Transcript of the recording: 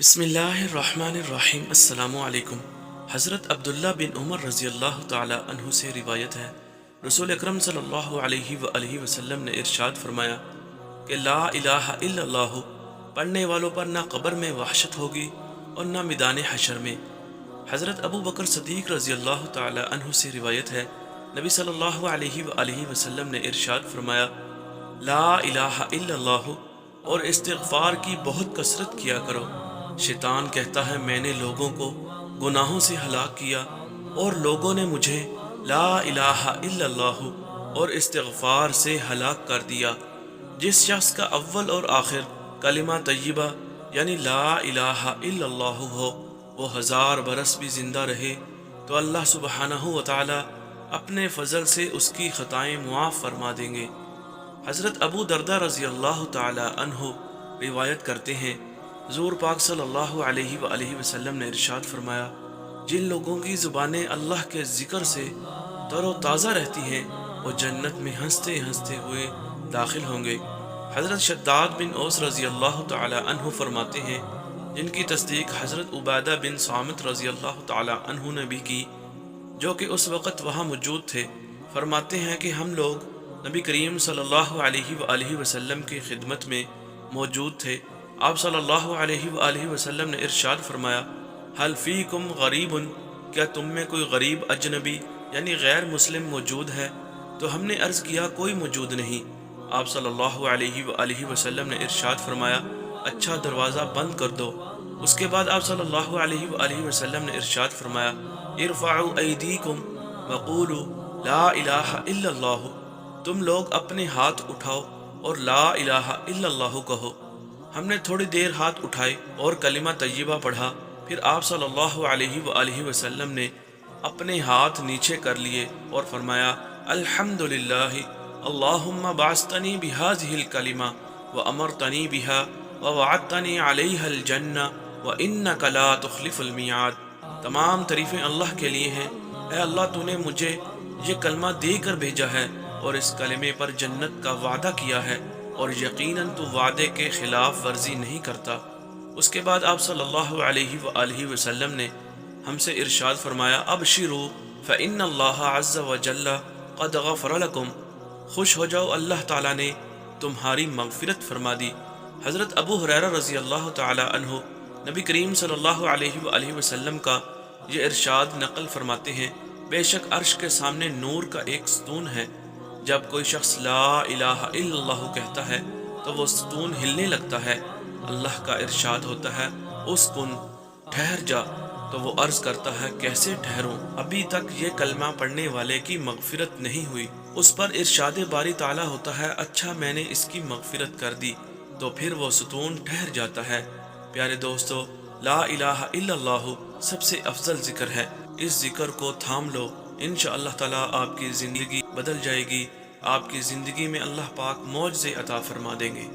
बिस्मिल्लाहिर्रहमानिर्रहीम। अस्सलामु अलैकुम। हज़रत अब्दुल्ला बिन उमर रज़ी अल्लाह ताला अन्हु से रिवायत है, रसूल अकरम सल्लल्लाहु अलैहि वसल्लम ने इरशाद फरमाया कि ला इलाहा इल्लल्लाह पढ़ने वालों पर ना कब्र में वहशत होगी और ना मैदान हशर में। हज़रत अबू बकर सदीक रज़ी अल्लाह ताला अन्हु से रिवायत है, नबी सल्लल्लाहु अलैहि वसल्लम ने इरशाद फरमाया, ला इलाहा इल्लल्लाह और इस्तिग़फ़ार की बहुत कसरत किया करो। शैतान कहता है, मैंने लोगों को गुनाहों से हलाक किया और लोगों ने मुझे ला इलाहा इल्लल्लाह और इस्तिग़फ़ार से हलाक कर दिया। जिस शख्स का अव्वल और आखिर कलिमा तय्यबा यानी ला इलाहा इल्लल्लाह हो, वो 1000 बरस भी जिंदा रहे तो अल्लाह सुब्हानहू व तआला अपने फजल से उसकी खताएं मुआफ़ फरमा देंगे। हज़रत अबू दरदा रज़ी अल्लाह ताला अन्हु रिवायत करते हैं, हुज़ूर पाक सल्लल्लाहु अलैहि वसल्लम ने इरशाद फरमाया, जिन लोगों की ज़ुबानें अल्लाह के ज़िक्र से तरोताज़ा रहती हैं वो जन्नत में हंसते हंसते हुए दाखिल होंगे। हज़रत शद्दाद बिन औस रज़ी अल्लाह ताला अन्हु फरमाते हैं, जिनकी तस्दीक हज़रत उबादा बिन सामित रज़ी अल्लाह ताला अन्हु ने भी की, जो कि उस वक़्त वहाँ मौजूद थे। फरमाते हैं कि हम लोग नबी करीम सल्लल्लाहु अलैहि वसल्लम की खिदमत में मौजूद थे। आप सल्लल्लाहु अलैहि वसल्लम ने इरशाद फरमाया, हल फ़ीकुम गरीबुन, क्या तुम में कोई गरीब अजनबी यानी गैर मुस्लिम मौजूद है? तो हमने अर्ज़ किया, कोई मौजूद नहीं। आप सल्लल्लाहु अलैहि वसल्लम ने इरशाद फरमाया, अच्छा दरवाज़ा बंद कर दो। उसके बाद आप सल्लल्लाहु अलैहि वसल्लम ने इरशाद फरमाया, इरफ़अू ऐदीकुम वक़ूलू ला इलाहा इल्लल्लाह, तुम लोग अपने हाथ उठाओ और ला इलाहा इल्लल्लाह कहो। हमने थोड़ी देर हाथ उठाए और कलिमा तय्यबा पढ़ा। फिर आप सल्लल्लाहु अलैहि वसल्लम ने अपने हाथ नीचे कर लिए और फरमाया, अल्हम्दुलिल्लाह अल्लाहुम्मा बाअस्तनी बिहाज़िहिल कलिमा व अमरतनी बिहा व वअदतनी अलैहल जन्ना व इन्नका ला तुखलिफुल मियाद। तमाम तारीफ़ें अल्लाह के लिए हैं। ऐ अल्लाह, तूने मुझे ये कलमा देकर भेजा है और इस कलमे पर जन्नत का वादा किया है और यकीनन तू वादे के खिलाफ वर्जी नहीं करता। उसके बाद आप सल्लल्लाहु अलैहि वसल्लम ने हमसे इरशाद फरमाया, अबशिरू फ़इन्नल्लाह अज़्ज़ व जल्ला क़द गफ़र लकुम, खुश हो जाओ, अल्लाह ताला ने तुम्हारी मग़फ़िरत फरमा दी। हज़रत अबू हुरैरा रज़ी अल्लाह ताला अन्हु नबी करीम सल्लल्लाहु अलैहि वसल्लम का ये इरशाद नक़ल फरमाते हैं, बेशक अर्श के सामने नूर का एक सतून है। जब कोई शख्स ला इलाहा इल्लल्लाह कहता है तो वो सतून हिलने लगता है। अल्लाह का इरशाद होता है, उस्कुन, ठहर जा। तो वो अर्ज़ करता है, कैसे ठहरूं, अभी तक ये कलमा पढ़ने वाले की मग़फ़िरत नहीं हुई। उस पर इरशाद बारी ताला होता है, अच्छा मैंने इसकी मग़फ़िरत कर दी। तो फिर वो सतून ठहर जाता है। प्यारे दोस्तों, ला इलाहा इल्लल्लाह सबसे अफजल ज़िक्र है। इस ज़िक्र को थाम लो, इंशाअल्लाह ताला आपकी ज़िंदगी बदल जाएगी। आपकी ज़िंदगी में अल्लाह पाक मौजज़े अता फरमा देंगे।